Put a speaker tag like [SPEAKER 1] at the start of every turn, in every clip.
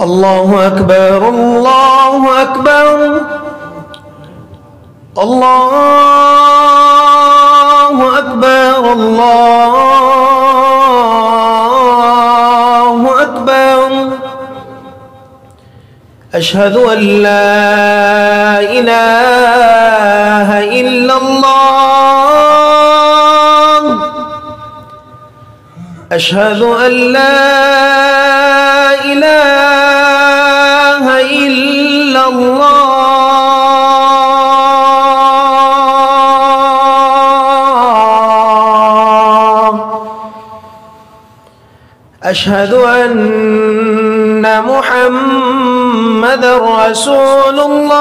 [SPEAKER 1] الله أكبر الله أكبر الله أكبر الله أكبر. أشهد أن لا إله إلا الله. أشهد أن لا إله إلا الله. أشهد أن محمدًا رسول الله.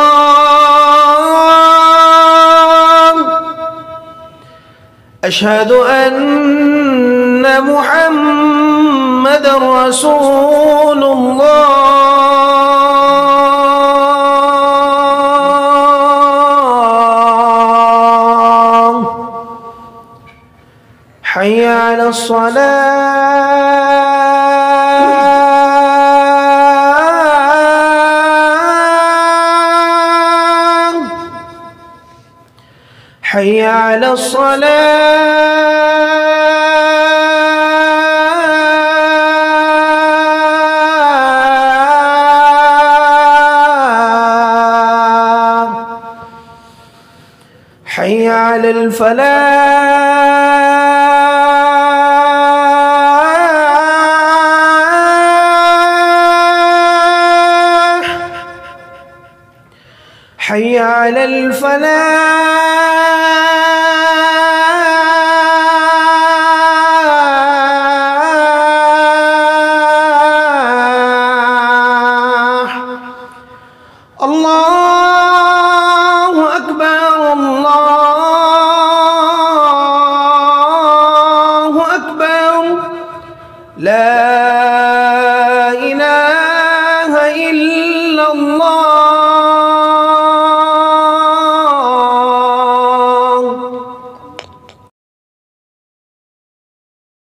[SPEAKER 1] أشهد أن محمدًا رسول الله. حي على الصلاة. حي على الصلاة. حي على الفلاح. حي على الفلاح. الله أكبر الله أكبر. لا